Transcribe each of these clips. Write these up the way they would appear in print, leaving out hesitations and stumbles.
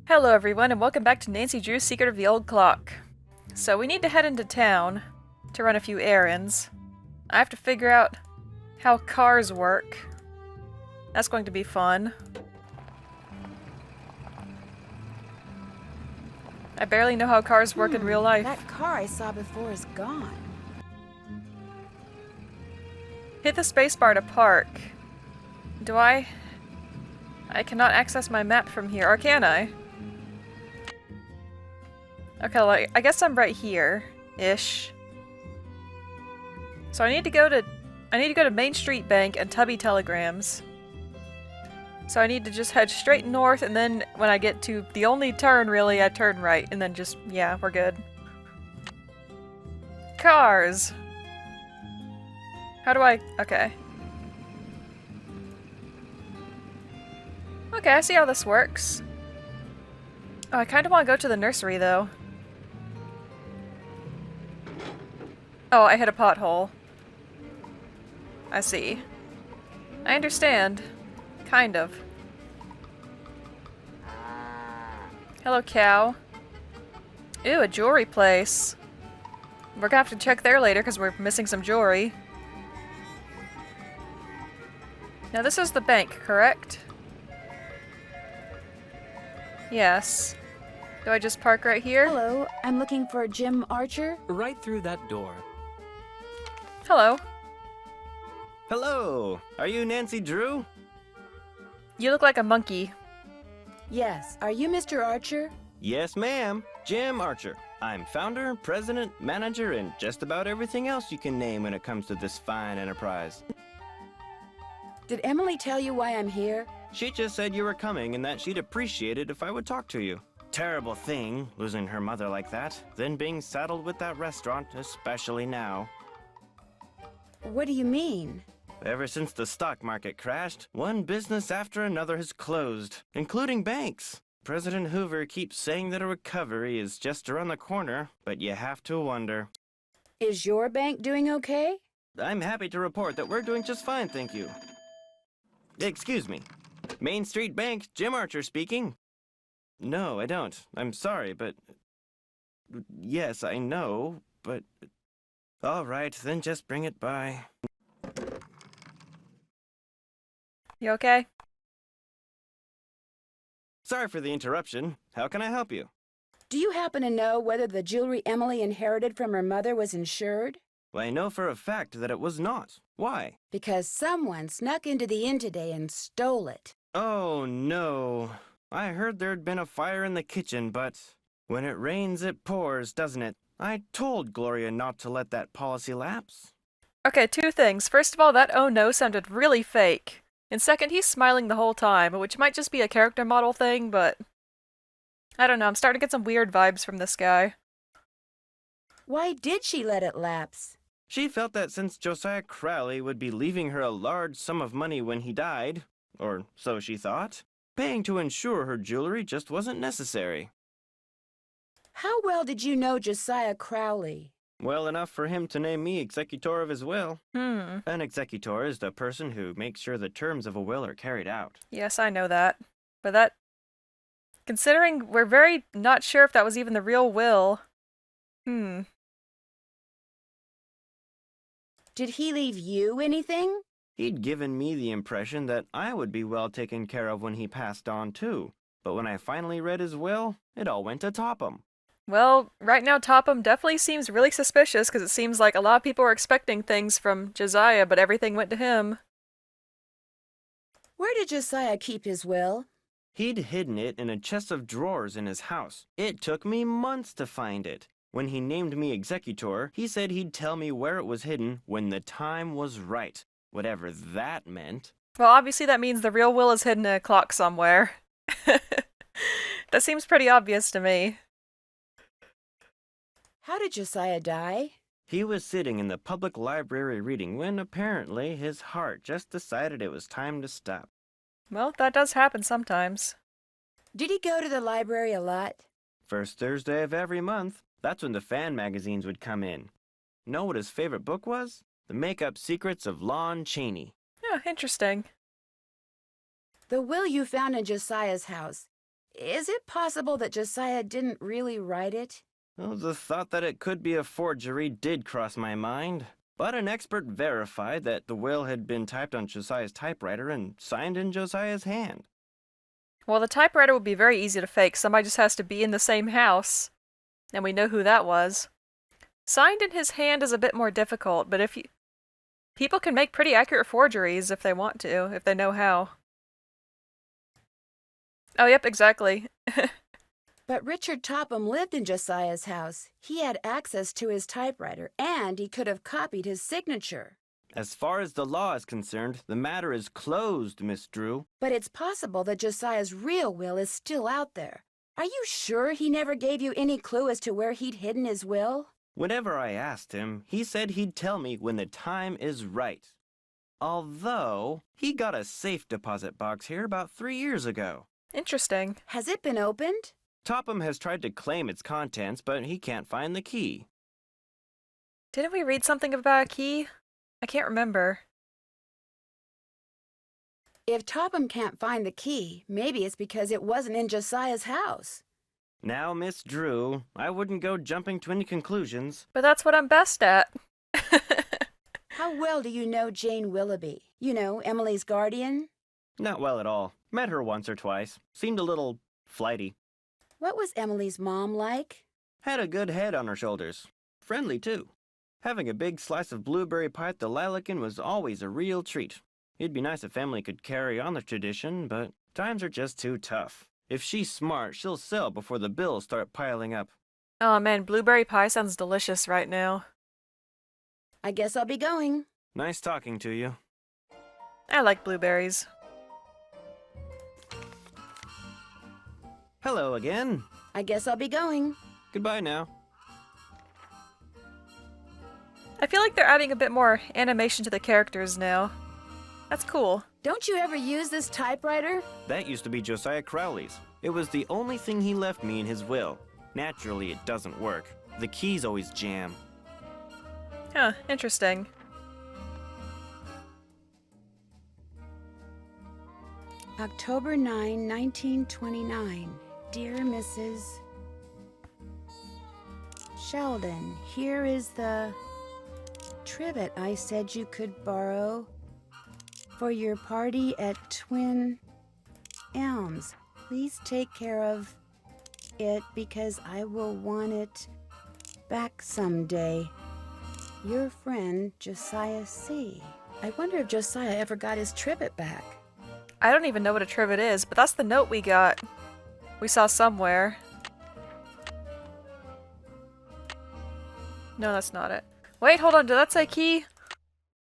Hello everyone and welcome back to Nancy Drew's Secret of the Old Clock. So we need to head into town to run a few errands. I have to figure out how cars work. That's going to be fun. I barely know how cars work in real life. That car I saw before is gone. Hit the spacebar to park. Do I cannot access my map from here, or can I? Okay, like, I guess I'm right here-ish. So I need to go to Main Street Bank and Tubby Telegrams. So I need to just head straight north, and then when I get to the only turn, really, I turn right, and then just, yeah, we're good. Cars! How do I... okay. Okay, I see how this works. Oh, I kind of want to go to the nursery, though. Oh, I hit a pothole. I see. I understand. Kind of. Hello, cow. Ew, a jewelry place. We're gonna have to check there later because we're missing some jewelry. Now this is the bank, correct? Yes. Do I just park right here? Hello, I'm looking for Jim Archer. Right through that door. Hello. Hello! Are you Nancy Drew? You look like a monkey. Yes, are you Mr. Archer? Yes, ma'am. Jim Archer. I'm founder, president, manager, and just about everything else you can name when it comes to this fine enterprise. Did Emily tell you why I'm here? She just said you were coming and that she'd appreciate it if I would talk to you. Terrible thing, losing her mother like that, then being saddled with that restaurant, especially now. What do you mean? Ever since the stock market crashed, one business after another has closed, including banks. President Hoover keeps saying that a recovery is just around the corner, but you have to wonder. Is your bank doing okay? I'm happy to report that we're doing just fine, thank you. Excuse me. Main Street Bank, Jim Archer speaking. No, I don't. I'm sorry, but... Yes, I know, but... All right, then just bring it by. You okay? Sorry for the interruption. How can I help you? Do you happen to know whether the jewelry Emily inherited from her mother was insured? Well, I know for a fact that it was not. Why? Because someone snuck into the inn today and stole it. Oh, no. I heard there'd been a fire in the kitchen, but when it rains, it pours, doesn't it? I told Gloria not to let that policy lapse. Okay, two things. First of all, that oh no sounded really fake. And second, he's smiling the whole time, which might just be a character model thing, but... I don't know, I'm starting to get some weird vibes from this guy. Why did she let it lapse? She felt that since Josiah Crowley would be leaving her a large sum of money when he died, or so she thought, paying to insure her jewelry just wasn't necessary. How well did you know Josiah Crowley? Well enough for him to name me executor of his will. Hmm. An executor is the person who makes sure the terms of a will are carried out. Yes, I know that. But that... Considering we're very not sure if that was even the real will. Did he leave you anything? He'd given me the impression that I would be well taken care of when he passed on, too. But when I finally read his will, it all went to Topham. Well, right now Topham definitely seems really suspicious because it seems like a lot of people are expecting things from Josiah, but everything went to him. Where did Josiah keep his will? He'd hidden it in a chest of drawers in his house. It took me months to find it. When he named me executor, he said he'd tell me where it was hidden when the time was right. Whatever that meant. Well, obviously that means the real will is hidden in a clock somewhere. That seems pretty obvious to me. How did Josiah die? He was sitting in the public library reading when, apparently, his heart just decided it was time to stop. Well, that does happen sometimes. Did he go to the library a lot? First Thursday of every month. That's when the fan magazines would come in. Know what his favorite book was? The Makeup Secrets of Lon Chaney. Yeah, interesting. The will you found in Josiah's house, Is it possible that Josiah didn't really write it? Well, the thought that it could be a forgery did cross my mind. But an expert verified that the will had been typed on Josiah's typewriter and signed in Josiah's hand. Well, the typewriter would be very easy to fake. Somebody just has to be in the same house. And we know who that was. Signed in his hand is a bit more difficult, but people can make pretty accurate forgeries if they want to, if they know how. Oh, yep, exactly. But Richard Topham lived in Josiah's house. He had access to his typewriter, and he could have copied his signature. As far as the law is concerned, the matter is closed, Miss Drew. But it's possible that Josiah's real will is still out there. Are you sure he never gave you any clue as to where he'd hidden his will? Whenever I asked him, he said he'd tell me when the time is right. Although, he got a safe deposit box here about 3 years ago. Interesting. Has it been opened? Topham has tried to claim its contents, but he can't find the key. Didn't we read something about a key? I can't remember. If Topham can't find the key, maybe it's because it wasn't in Josiah's house. Now, Miss Drew, I wouldn't go jumping to any conclusions. But that's what I'm best at. How well do you know Jane Willoughby? You know, Emily's guardian? Not well at all. Met her once or twice. Seemed a little flighty. What was Emily's mom like? Had a good head on her shoulders. Friendly, too. Having a big slice of blueberry pie at the Lilacan was always a real treat. It'd be nice if family could carry on the tradition, but times are just too tough. If she's smart, she'll sell before the bills start piling up. Oh man, blueberry pie sounds delicious right now. I guess I'll be going. Nice talking to you. I like blueberries. Hello again. I guess I'll be going. Goodbye now. I feel like they're adding a bit more animation to the characters now. That's cool. Don't you ever use this typewriter? That used to be Josiah Crowley's. It was the only thing he left me in his will. Naturally, it doesn't work. The keys always jam. Huh, interesting. October 9, 1929. Dear Mrs. Sheldon, here is the trivet I said you could borrow for your party at Twin Elms. Please take care of it because I will want it back someday. Your friend, Josiah C. I wonder if Josiah ever got his trivet back. I don't even know what a trivet is, but that's the note we got. We saw somewhere. No, that's not it. Wait, hold on, did that say key?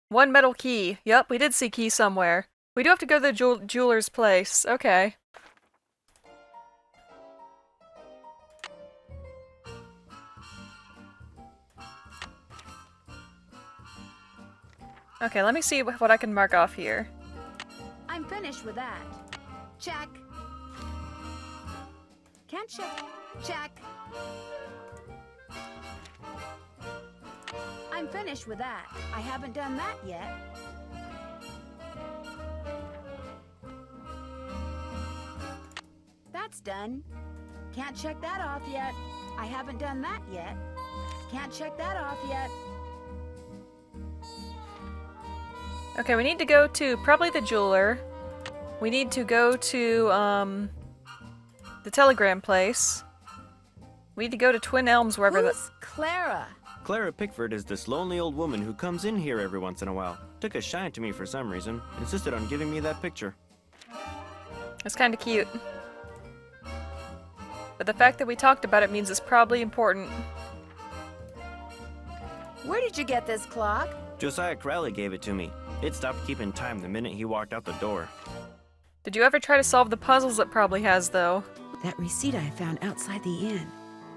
One metal key. Yep, we did see key somewhere. We do have to go to the jeweler's place. Okay. Okay, let me see what I can mark off here. I'm finished with that. Check. Can't check. Check. I'm finished with that. I haven't done that yet. That's done. Can't check that off yet. I haven't done that yet. Can't check that off yet. Okay, we need to go to probably the jeweler. We need to go to the telegram place. We need to go to Twin Elms, wherever Who's Clara? Clara Pickford is this lonely old woman who comes in here every once in a while. Took a shine to me for some reason. Insisted on giving me that picture. It's kind of cute. But the fact that we talked about it means it's probably important. Where did you get this clock? Josiah Crowley gave it to me. It stopped keeping time the minute he walked out the door. Did you ever try to solve the puzzles it probably has, though? That receipt I found outside the inn.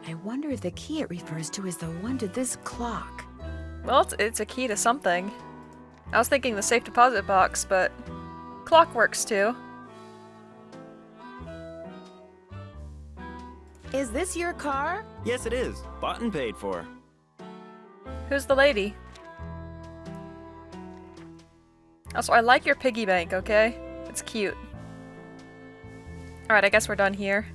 I wonder if the key it refers to is the one to this clock. Well, it's a key to something. I was thinking the safe deposit box, but clock works too. Is this your car? Yes, it is. Bought and paid for. Who's the lady? Also, I like your piggy bank, okay? It's cute. Alright, I guess we're done here.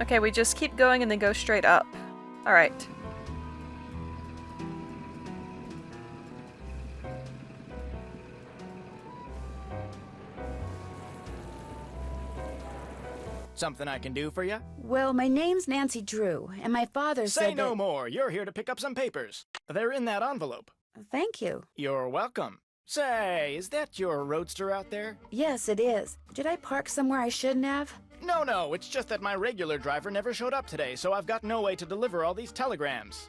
Okay, we just keep going and then go straight up. Alright. Something I can do for you? Well, my name's Nancy Drew, and my father said Say no that... more. You're here to pick up some papers. They're in that envelope. Thank you. You're welcome. Say, is that your roadster out there? Yes, it is. Did I park somewhere I shouldn't have? No, it's just that my regular driver never showed up today, so I've got no way to deliver all these telegrams.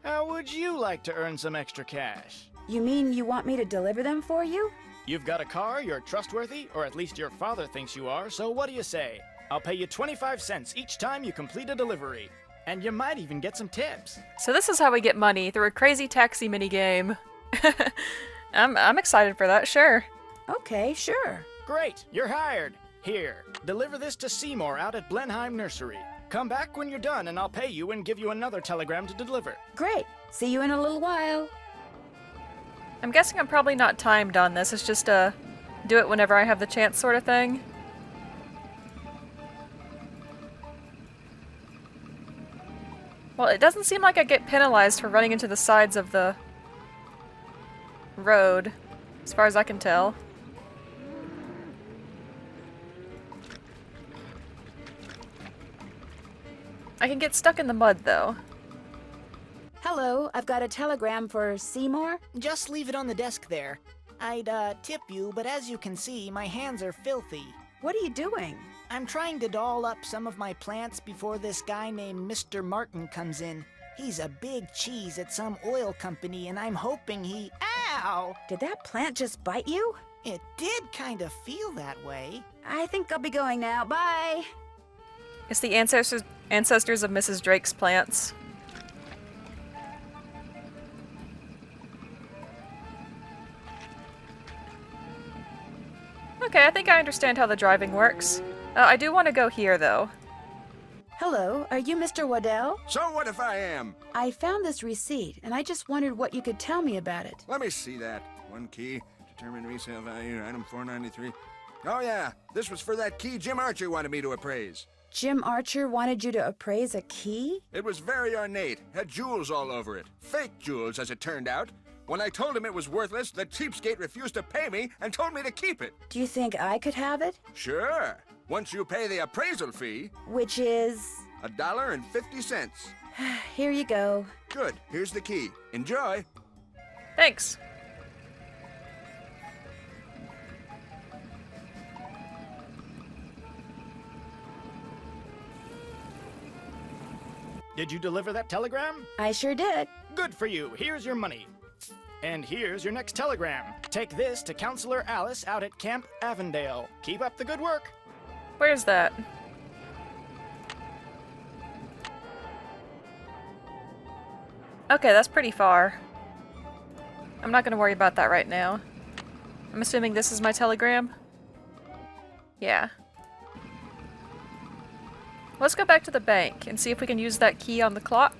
How would you like to earn some extra cash? You mean you want me to deliver them for you? You've got a car, you're trustworthy, or at least your father thinks you are, so what do you say? I'll pay you 25 cents each time you complete a delivery. And you might even get some tips. So this is how we get money, through a crazy taxi minigame. I'm excited for that, sure. Okay, sure. Great, you're hired. Here, deliver this to Seymour out at Blenheim Nursery. Come back when you're done and I'll pay you and give you another telegram to deliver. Great. See you in a little while. I'm guessing I'm probably not timed on this, it's just a do it whenever I have the chance sort of thing. Well, it doesn't seem like I get penalized for running into the sides of the road, as far as I can tell. I can get stuck in the mud, though. Hello, I've got a telegram for Seymour. Just leave it on the desk there. I'd, tip you, but as you can see, my hands are filthy. What are you doing? I'm trying to doll up some of my plants before this guy named Mr. Martin comes in. He's a big cheese at some oil company, and I'm hoping he... Ow! Did that plant just bite you? It did kind of feel that way. I think I'll be going now. Bye! It's the ancestors of Mrs. Drake's plants. Okay, I think I understand how the driving works. I do want to go here, though. Hello, are you Mr. Waddell? So what if I am? I found this receipt, and I just wondered what you could tell me about it. Let me see that. One key, determined resale value, item 493. Oh yeah, this was for that key Jim Archer wanted me to appraise. Jim Archer wanted you to appraise a key? It was very ornate, had jewels all over it. Fake jewels, as it turned out. When I told him it was worthless, the cheapskate refused to pay me and told me to keep it. Do you think I could have it? Sure. Once you pay the appraisal fee. Which is... $1.50. Here you go. Good. Here's the key. Enjoy. Thanks. Did you deliver that telegram? I sure did. Good for you. Here's your money. And here's your next telegram. Take this to Counselor Alice out at Camp Avondale. Keep up the good work. Where's that? Okay, that's pretty far. I'm not gonna worry about that right now. I'm assuming this is my telegram? Yeah. Let's go back to the bank and see if we can use that key on the clock.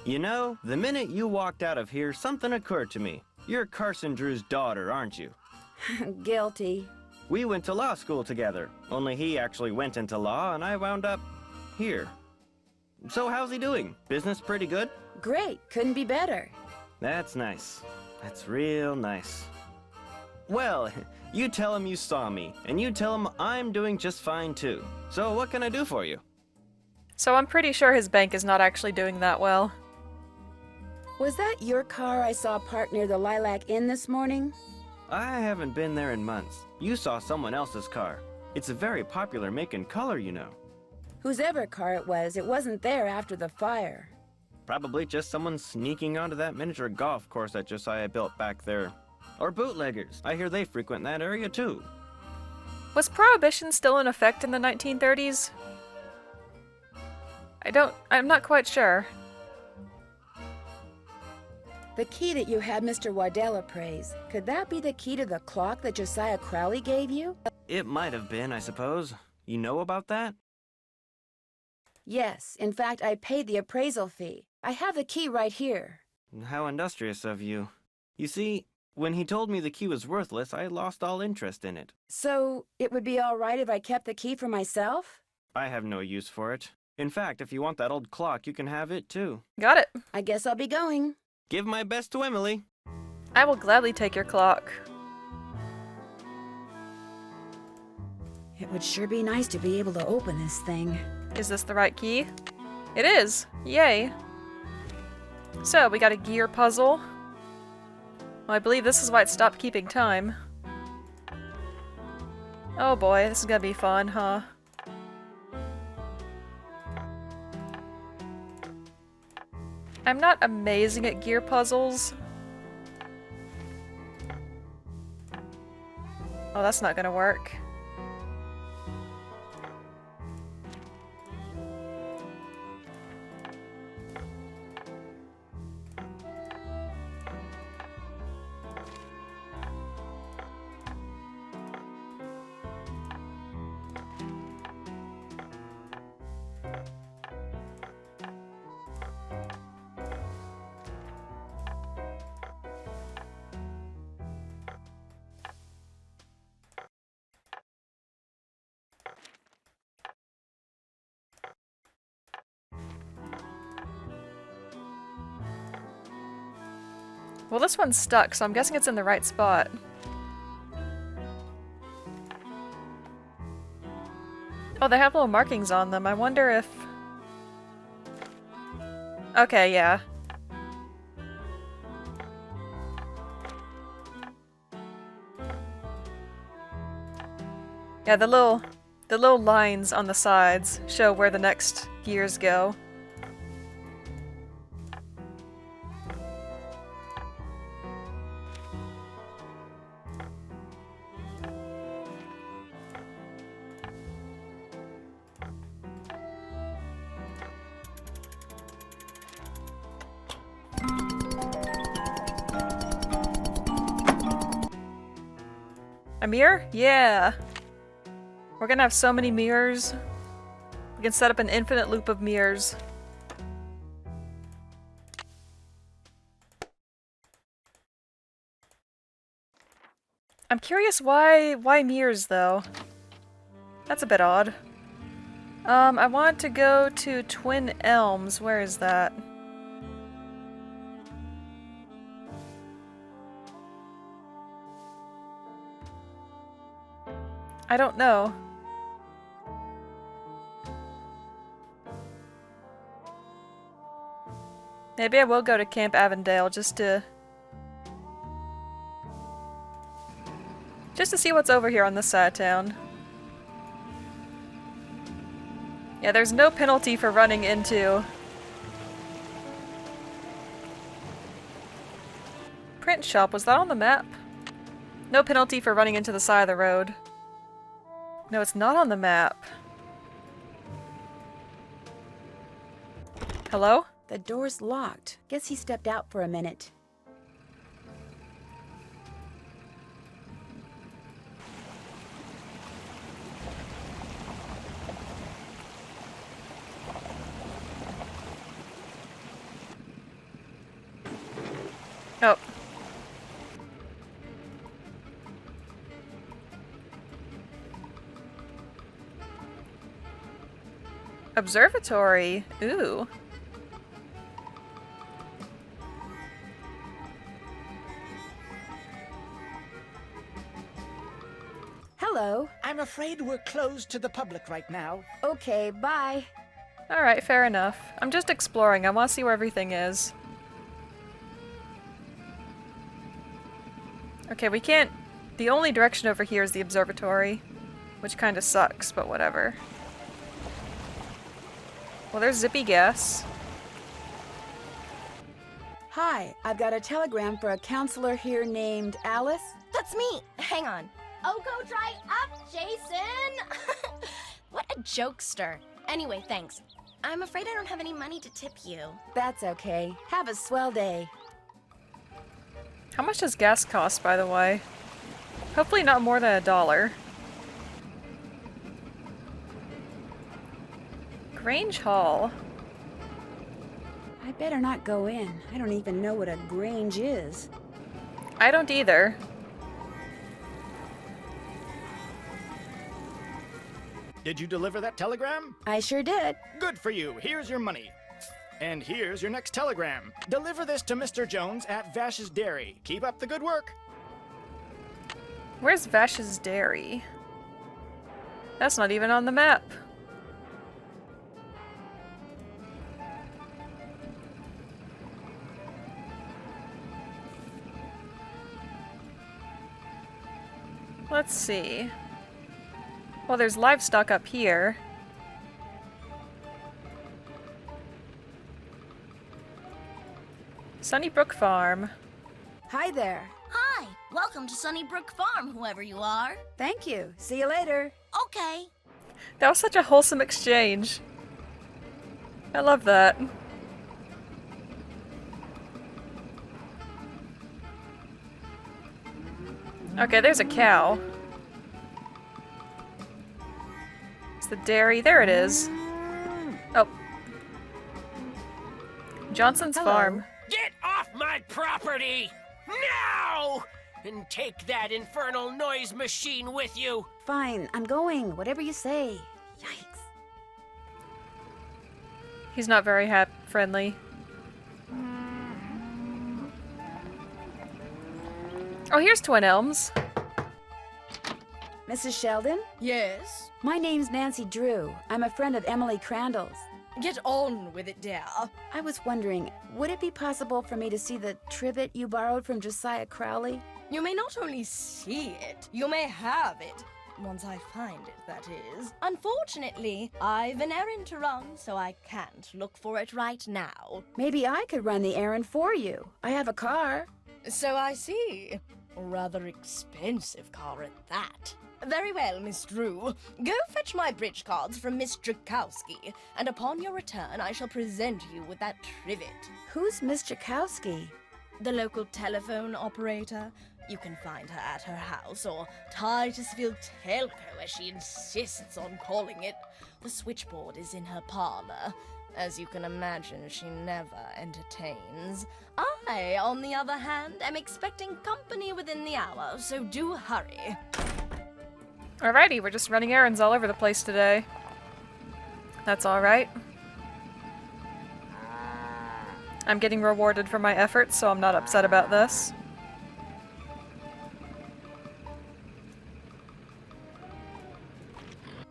You know, the minute you walked out of here, something occurred to me. You're Carson Drew's daughter, aren't you? Guilty. We went to law school together, only he actually went into law and I wound up here. So how's he doing? Business pretty good? Great. Couldn't be better. That's nice. That's real nice. Well, you tell him you saw me, and you tell him I'm doing just fine too. So what can I do for you? So I'm pretty sure his bank is not actually doing that well. Was that your car I saw parked near the Lilac Inn this morning? I haven't been there in months. You saw someone else's car. It's a very popular make and color, you know. Whosever car it wasn't there after the fire. Probably just someone sneaking onto that miniature golf course that Josiah built back there. Or bootleggers. I hear they frequent that area too. Was Prohibition still in effect in the 1930s? I'm not quite sure. The key that you had Mr. Waddell appraise, could that be the key to the clock that Josiah Crowley gave you? It might have been, I suppose. You know about that? Yes, in fact, I paid the appraisal fee. I have the key right here. How industrious of you. You see, when he told me the key was worthless, I lost all interest in it. So, it would be all right if I kept the key for myself? I have no use for it. In fact, if you want that old clock, you can have it too. Got it. I guess I'll be going. Give my best to Emily. I will gladly take your clock. It would sure be nice to be able to open this thing. Is this the right key? It is! Yay! So, we got a gear puzzle. Well, I believe this is why it stopped keeping time. Oh boy, this is gonna be fun, huh? I'm not amazing at gear puzzles. Oh, that's not gonna work. Well, this one's stuck, so I'm guessing it's in the right spot. Oh, they have little markings on them. I wonder if... Okay, yeah. Yeah, the little lines on the sides show where the next gears go. A mirror? Yeah! We're gonna have so many mirrors. We can set up an infinite loop of mirrors. I'm curious why mirrors, though? That's a bit odd. I want to go to Twin Elms. Where is that? I don't know. Maybe I will go to Camp Avondale just to see what's over here on this side of town. Yeah, there's no penalty for running into print shop. Was that on the map? No penalty for running into the side of the road. No, it's not on the map. Hello? The door's locked. Guess he stepped out for a minute. Oh. Observatory. Ooh. Hello. I'm afraid we're closed to the public right now. Okay, bye. Alright, fair enough. I'm just exploring. I want to see where everything is. Okay, we can't... The only direction over here is the observatory, which kind of sucks, but whatever. Well, there's Zippy Gas. Hi, I've got a telegram for a counselor here named Alice. That's me! Hang on. Oh, go dry up, Jason! What a jokester. Anyway, thanks. I'm afraid I don't have any money to tip you. That's okay. Have a swell day. How much does gas cost, by the way? Hopefully not more than $1. Grange Hall. I better not go in. I don't even know what a grange is. I don't either. Did you deliver that telegram? I sure did. Good for you. Here's your money. And here's your next telegram. Deliver this to Mr. Jones at Vash's Dairy. Keep up the good work. Where's Vash's Dairy? That's not even on the map. Let's see. Well, there's livestock up here. Sunnybrook Farm. Hi there. Hi, welcome to Sunnybrook Farm, whoever you are. Thank you. See you later. Okay. That was such a wholesome exchange. I love that. Okay, there's a cow. It's the dairy. There it is. Oh. Johnson's Hello. Farm. Get off my property! Now! And take that infernal noise machine with you! Fine, I'm going. Whatever you say. Yikes. He's not very friendly. Oh, here's Twin Elms. Mrs. Sheldon? Yes? My name's Nancy Drew. I'm a friend of Emily Crandall's. Get on with it, dear. I was wondering, would it be possible for me to see the trivet you borrowed from Josiah Crowley? You may not only see it, you may have it. Once I find it, that is. Unfortunately, I've an errand to run, so I can't look for it right now. Maybe I could run the errand for you. I have a car. So I see. Rather expensive car at that. Very well, Miss Drew. Go fetch my bridge cards from Miss Drakowski, and upon your return I shall present you with that trivet. Who's Miss Jakowski? The local telephone operator. You can find her at her house, or Titusville Telco, as she insists on calling it. The switchboard is in her parlor. As you can imagine, she never entertains. I, on the other hand, am expecting company within the hour, so do hurry. Alrighty, we're just running errands all over the place today. That's alright. I'm getting rewarded for my efforts, so I'm not upset about this.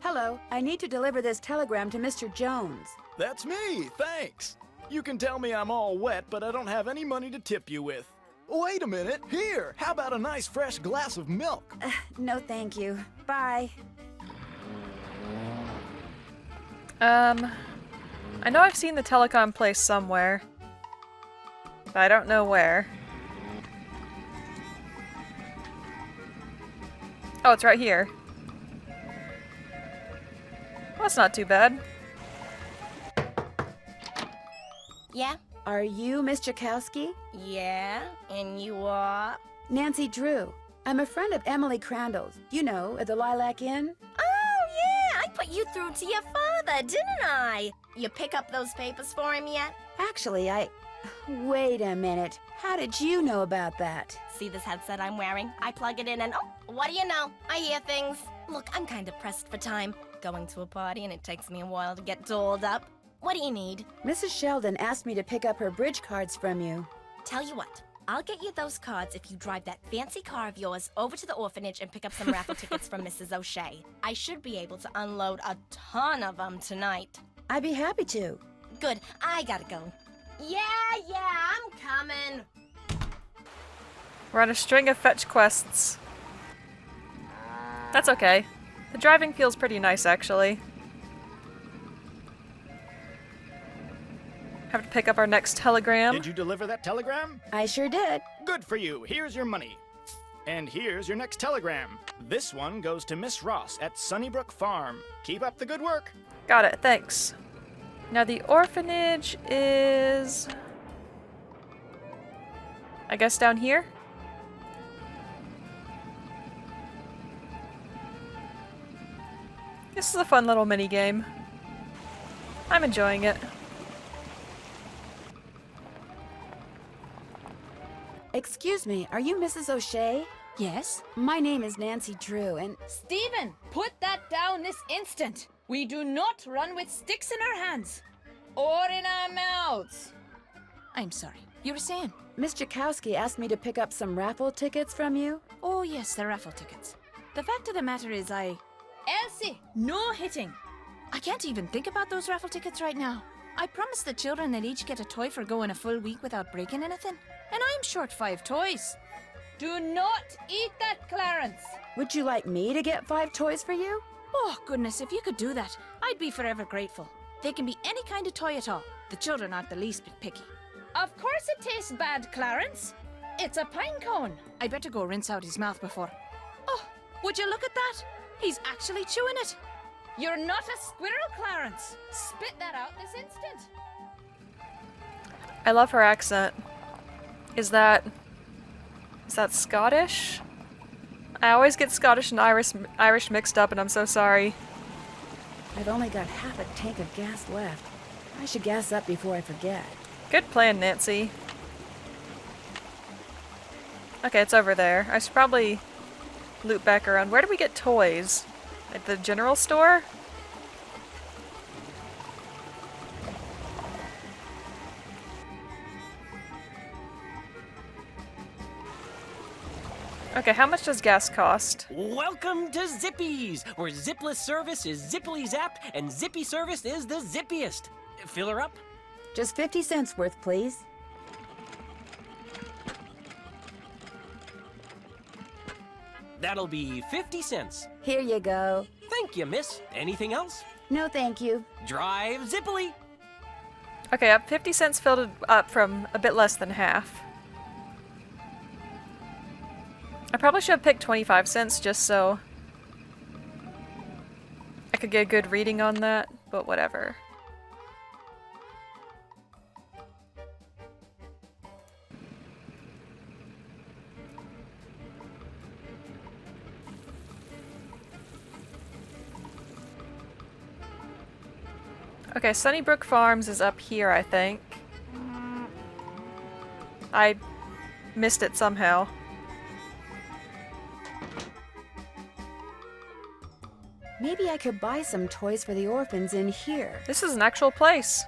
Hello, I need to deliver this telegram to Mr. Jones. That's me, thanks. You can tell me I'm all wet, but I don't have any money to tip you with. Wait a minute, here, how about a nice fresh glass of milk? No, thank you. Bye. I know I've seen the telecom place somewhere, but I don't know where. Oh, it's right here. Well, that's not too bad. Yeah? Are you Miss Jakowski? Yeah? And you are? Nancy Drew. I'm a friend of Emily Crandall's. You know, at the Lilac Inn. Oh, yeah! I put you through to your father, didn't I? You pick up those papers for him yet? Actually, Wait a minute. How did you know about that? See this headset I'm wearing? I plug it in and what do you know? I hear things. Look, I'm kind of pressed for time. Going to a party and it takes me a while to get dolled up. What do you need? Mrs. Sheldon asked me to pick up her bridge cards from you. Tell you what, I'll get you those cards if you drive that fancy car of yours over to the orphanage and pick up some raffle tickets from Mrs. O'Shea. I should be able to unload a ton of them tonight. I'd be happy to. Good, I gotta go. Yeah, I'm coming. We're on a string of fetch quests. That's okay. The driving feels pretty nice, actually. Have to pick up our next telegram. Did you deliver that telegram? I sure did. Good for you. Here's your money. And here's your next telegram. This one goes to Miss Ross at Sunnybrook Farm. Keep up the good work. Got it, thanks. Now the orphanage is... I guess down here? This is a fun little mini game. I'm enjoying it. Excuse me, are you Mrs. O'Shea? Yes? My name is Nancy Drew, and Stephen, put that down this instant. We do not run with sticks in our hands. Or in our mouths. I'm sorry. You were saying? Miss Jakowski asked me to pick up some raffle tickets from you. Oh, yes, the raffle tickets. The fact of the matter is Elsie, no hitting. I can't even think about those raffle tickets right now. I promised the children they'd each get a toy for going a full week without breaking anything. And I'm short 5 toys. Do not eat that, Clarence. Would you like me to get 5 toys for you? Oh, goodness, if you could do that, I'd be forever grateful. They can be any kind of toy at all. The children aren't the least bit picky. Of course it tastes bad, Clarence. It's a pine cone. I better go rinse out his mouth before. Oh, would you look at that? He's actually chewing it. You're not a squirrel, Clarence. Spit that out this instant. I love her accent. Is that Scottish? I always get Scottish and Irish mixed up, and I'm so sorry. I've only got half a tank of gas left. I should gas up before I forget. Good plan, Nancy. Okay, it's over there. I should probably loop back around. Where do we get toys? At the general store? Okay, how much does gas cost? Welcome to Zippy's, where zipless service is zippily zap and zippy service is the zippiest. Fill her up? Just 50 cents worth, please. That'll be 50 cents. Here you go. Thank you, miss. Anything else? No, thank you. Drive zippily. Okay, up 50 cents filled up from a bit less than half. I probably should have picked 25 cents just so I could get a good reading on that, but whatever. Okay, Sunnybrook Farms is up here, I think. I missed it somehow. Maybe I could buy some toys for the orphans in here. This is an actual place.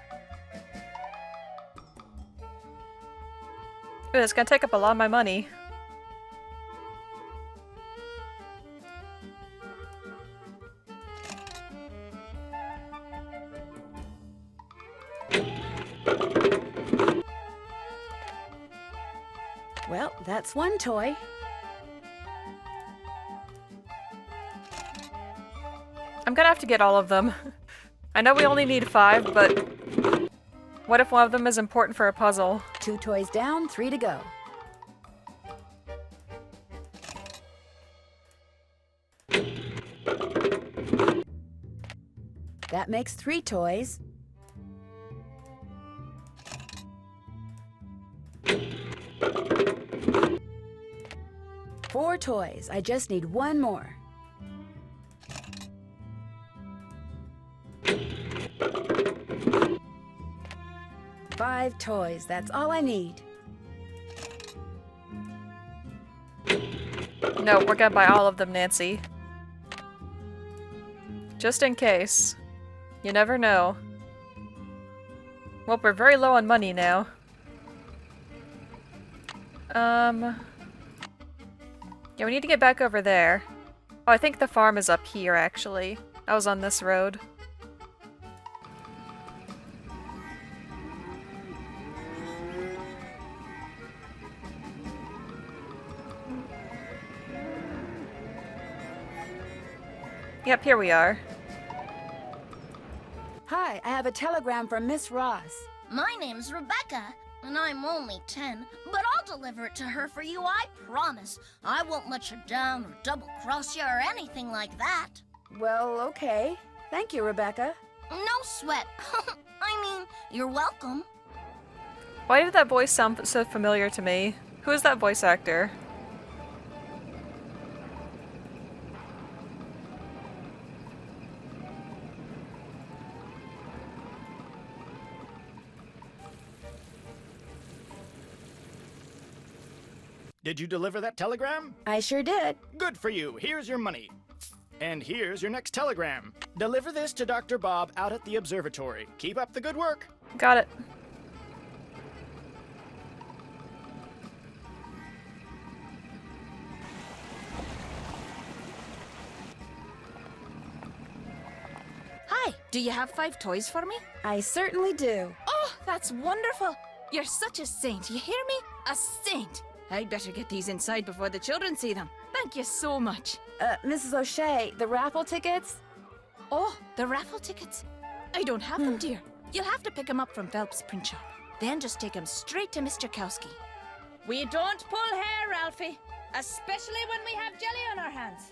Ooh, it's gonna take up a lot of my money. Well, that's one toy. I'm gonna have to get all of them. I know we only need 5, but what if one of them is important for a puzzle? 2 toys down, 3 to go. That makes 3 toys. Four toys. I just need 1 more. Five toys. That's all I need. No, we're gonna buy all of them, Nancy. Just in case. You never know. Well, we're very low on money now. Yeah, we need to get back over there. Oh, I think the farm is up here, actually. I was on this road. Yep, here we are. Hi, I have a telegram from Miss Ross. My name's Rebecca, and I'm only 10, but I'll deliver it to her for you, I promise. I won't let you down or double-cross you or anything like that. Well, okay. Thank you, Rebecca. No sweat. I mean, you're welcome. Why did that voice sound so familiar to me? Who is that voice actor? Did you deliver that telegram? I sure did. Good for you. Here's your money. And here's your next telegram. Deliver this to Dr. Bob out at the observatory. Keep up the good work. Got it. Hi, do you have 5 toys for me? I certainly do. Oh, that's wonderful. You're such a saint, you hear me? A saint. I'd better get these inside before the children see them. Thank you so much. Mrs. O'Shea, the raffle tickets? Oh, the raffle tickets. I don't have them, dear. You'll have to pick them up from Phelps' print shop. Then just take them straight to Mr. Kowski. We don't pull hair, Ralphie. Especially when we have jelly on our hands.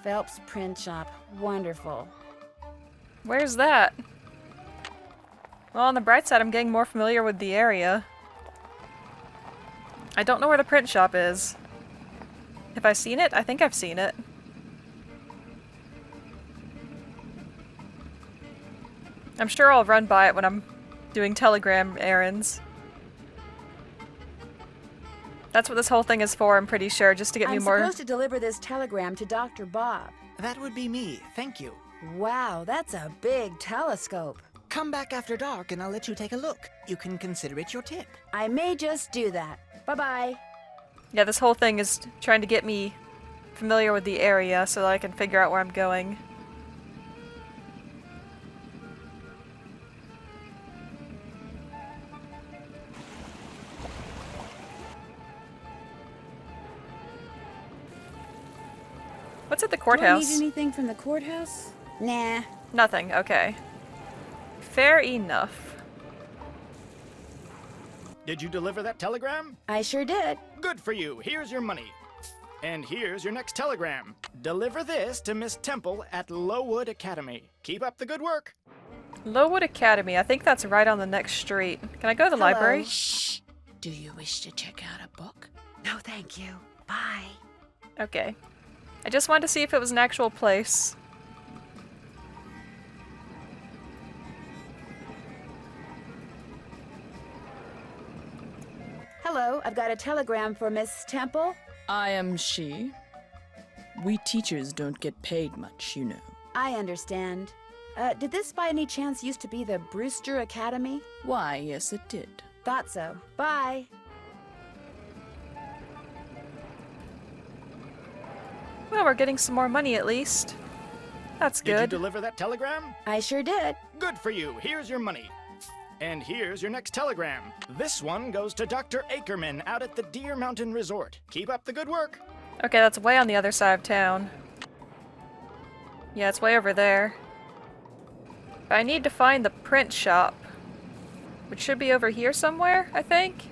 Phelps Print Shop. Wonderful. Where's that? Well, on the bright side, I'm getting more familiar with the area. I don't know where the print shop is. Have I seen it? I think I've seen it. I'm sure I'll run by it when I'm doing telegram errands. That's what this whole thing is for, I'm pretty sure, just to get me more... I'm supposed to deliver this telegram to Dr. Bob. That would be me, thank you. Wow, that's a big telescope. Come back after dark and I'll let you take a look. You can consider it your tip. I may just do that. Bye-bye. Yeah, this whole thing is trying to get me familiar with the area so that I can figure out where I'm going. What's at the courthouse? Do I need anything from the courthouse? Nah. Nothing, okay. Fair enough. Did you deliver that telegram? I sure did. Good for you. Here's your money. And here's your next telegram. Deliver this to Miss Temple at Lowood Academy. Keep up the good work. Lowood Academy. I think that's right on the next street. Can I go to the Hello. library? Shh. Do you wish to check out a book? No, thank you. Bye. Okay. I just wanted to see if it was an actual place. Hello, I've got a telegram for Miss Temple. I am she. We teachers don't get paid much, you know. I understand. Did this by any chance used to be the Brewster Academy? Why, yes, it did. Thought so. Bye. Well, we're getting some more money at least. That's Did you good. deliver that telegram? I sure did. Good for you. Here's your money. And here's your next telegram. This one goes to Dr. Ackerman out at the Deer Mountain Resort. Keep up the good work. Okay, that's way on the other side of town. Yeah, it's way over there. But I need to find the print shop, which should be over here somewhere, I think.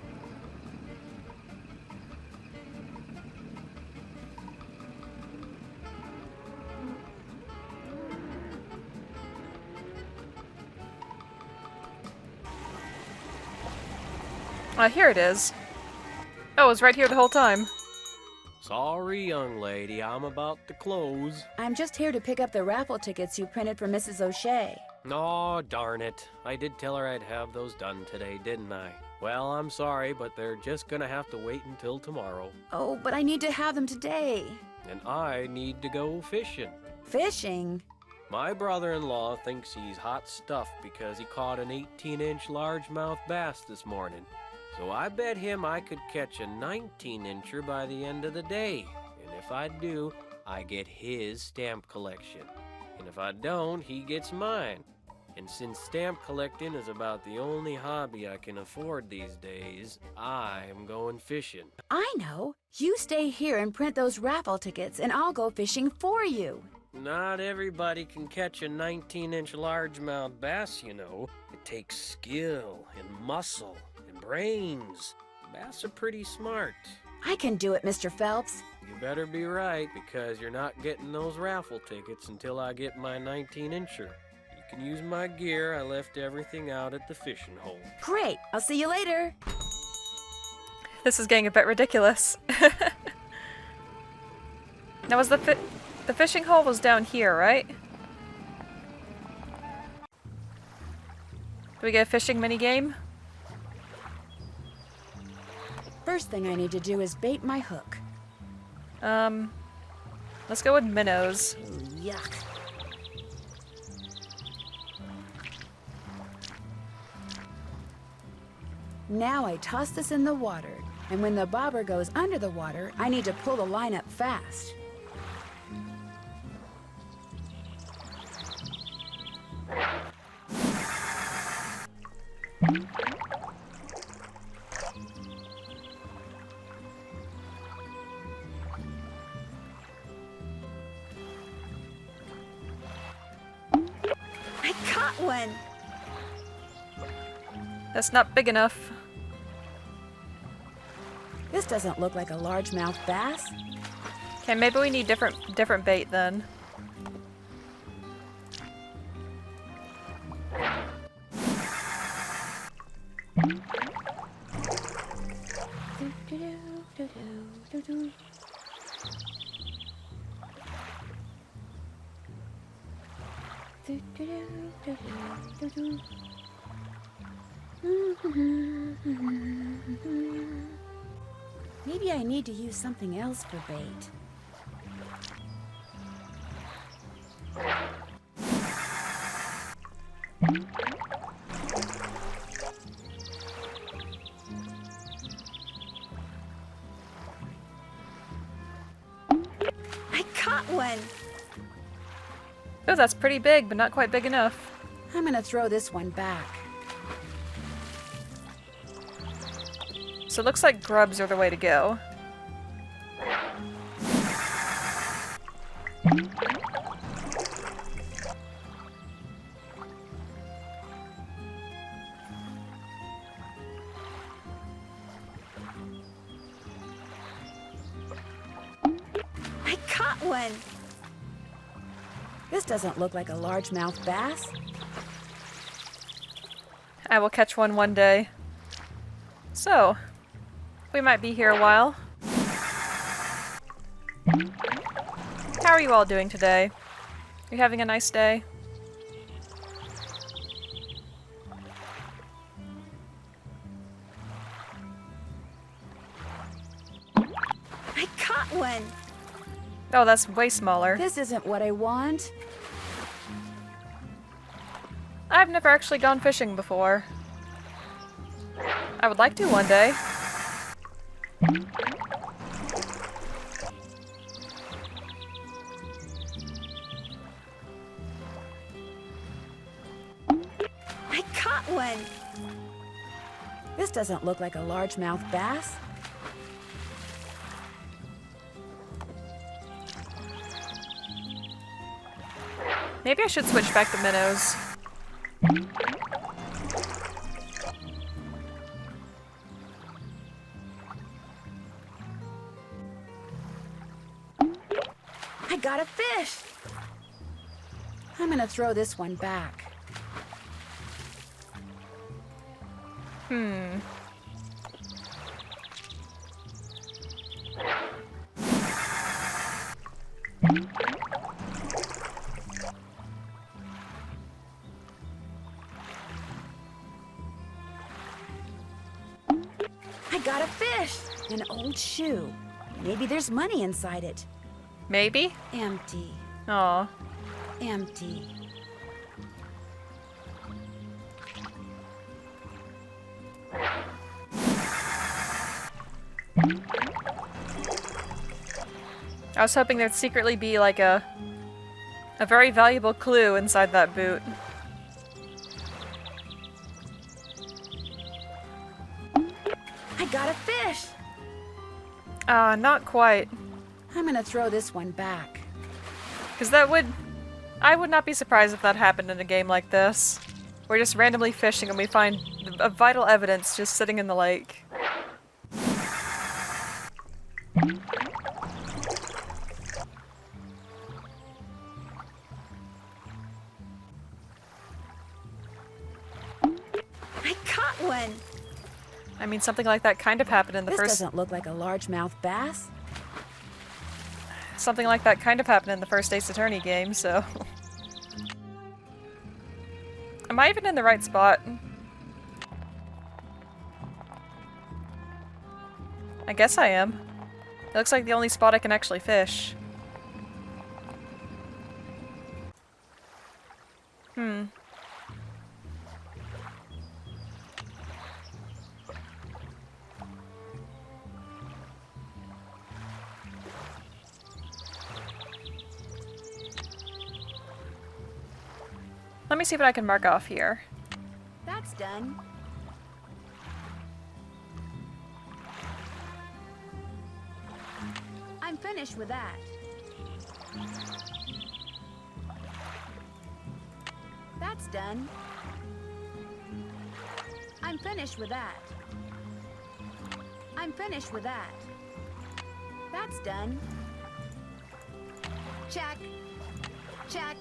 Here it is. Oh, it was right here the whole time. Sorry, young lady, I'm about to close. I'm just here to pick up the raffle tickets you printed for Mrs. O'Shea. Aw, darn it. I did tell her I'd have those done today, didn't I? Well, I'm sorry, but they're just gonna have to wait until tomorrow. Oh, but I need to have them today. And I need to go fishing. Fishing? My brother-in-law thinks he's hot stuff because he caught an 18-inch largemouth bass this morning. So I bet him I could catch a 19-incher by the end of the day. And if I do, I get his stamp collection. And if I don't, he gets mine. And since stamp collecting is about the only hobby I can afford these days, I'm going fishing. I know. You stay here and print those raffle tickets, and I'll go fishing for you. Not everybody can catch a 19-inch largemouth bass, you know. It takes skill and muscle and brains. Bass are pretty smart. I can do it, Mr. Phelps. You better be right, because you're not getting those raffle tickets until I get my 19-incher. You can use my gear. I left everything out at the fishing hole. Great. I'll see you later. This is getting a bit ridiculous. Now, was the fishing hole was down here, right? Do we get a fishing minigame? first thing I need to do is bait my hook. Let's go with minnows. Ooh, yuck. Now I toss this in the water, and when the bobber goes under the water, I need to pull the line up fast. I caught one! That's not big enough. This doesn't look like a largemouth bass. Okay, maybe we need different bait then. Maybe I need to use something else for bait. I caught one! Oh, that's pretty big, but not quite big enough. I'm gonna throw this one back. So it looks like grubs are the way to go. I caught one! This doesn't look like a largemouth bass. I will catch one day. So, we might be here a while. How are you all doing today? Are you having a nice day? I caught one! Oh, that's way smaller. This isn't what I want. I've never actually gone fishing before. I would like to one day. I caught one! This doesn't look like a largemouth bass. Maybe I should switch back to minnows. I got a fish! I'm gonna throw this one back. I got a fish! An old shoe. Maybe there's money inside it. Maybe? Empty. Aw. Empty. I was hoping there'd secretly be like a very valuable clue inside that boot. I got a fish! Not quite. I'm gonna throw this one back. Because I would not be surprised if that happened in a game like this. We're just randomly fishing and we find vital evidence just sitting in the lake. I caught one! I mean, something like that kind of happened in the This first... doesn't look like a largemouth bass. Something like that kind of happened in the first Ace Attorney game, so... Am I even in the right spot? I guess I am. It looks like the only spot I can actually fish. Let me see what I can mark off here. That's done. I'm finished with that. That's done. I'm finished with that. I'm finished with that. That's done. Check. Check.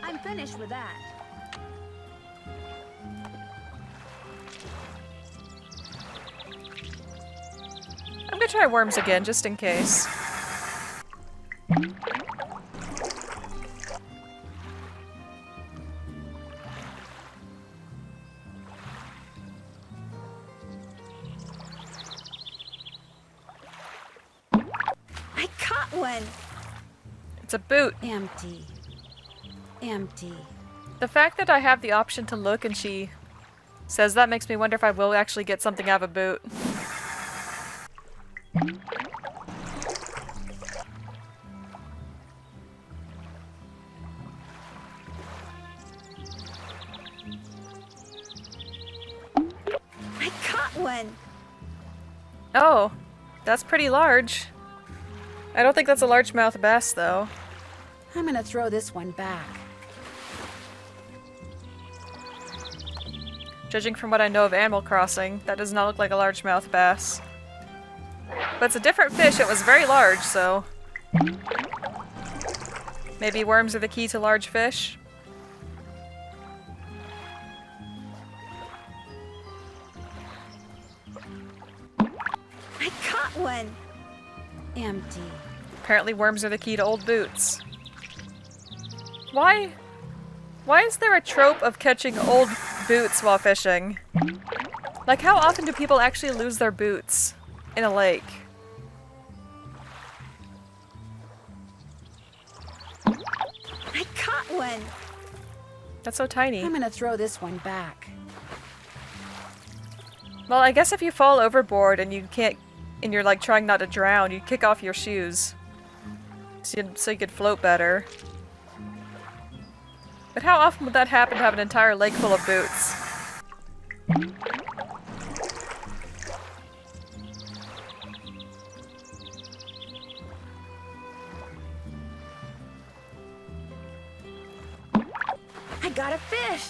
I'm finished with that. I'm gonna try worms again, just in case. I caught one! It's a boot. Empty. Empty. The fact that I have the option to look and she says that makes me wonder if I will actually get something out of a boot. I caught one! Oh, that's pretty large. I don't think that's a largemouth bass, though. I'm gonna throw this one back. Judging from what I know of Animal Crossing, that does not look like a largemouth bass. But it's a different fish. It was very large, so... maybe worms are the key to large fish? I caught one! Empty. Apparently worms are the key to old boots. Why is there a trope of catching old boots while fishing? Like, how often do people actually lose their boots in a lake? I caught one! That's so tiny. I'm gonna throw this one back. Well, I guess if you fall overboard and you can't, and you're like trying not to drown, you kick off your shoes. So you could float better. But how often would that happen to have an entire lake full of boots? I got a fish!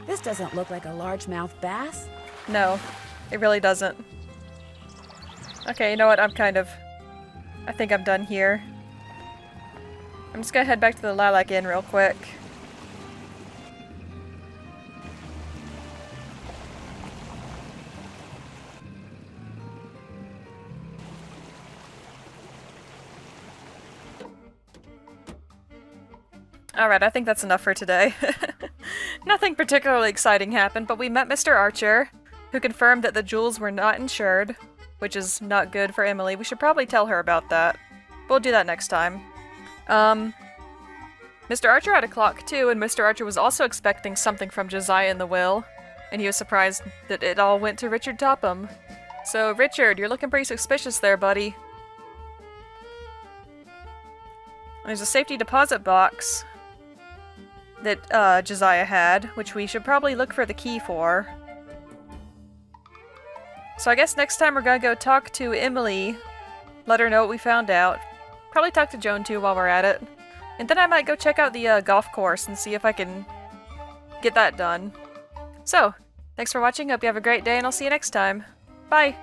This doesn't look like a largemouth bass. No, it really doesn't. Okay, you know what? I think I'm done here. I'm just gonna head back to the Lilac Inn real quick. Alright, I think that's enough for today. Nothing particularly exciting happened, but we met Mr. Archer, who confirmed that the jewels were not insured, which is not good for Emily. We should probably tell her about that. We'll do that next time. Mr. Archer had a clock too, and Mr. Archer was also expecting something from Josiah in the will, and he was surprised that it all went to Richard Topham. So, Richard, you're looking pretty suspicious there, buddy. There's a safety deposit box that Josiah had, which we should probably look for the key for. So I guess next time we're gonna go talk to Emily, let her know what we found out. Probably talk to Joan too while we're at it. And then I might go check out the golf course and see if I can get that done. So, thanks for watching, hope you have a great day, and I'll see you next time. Bye!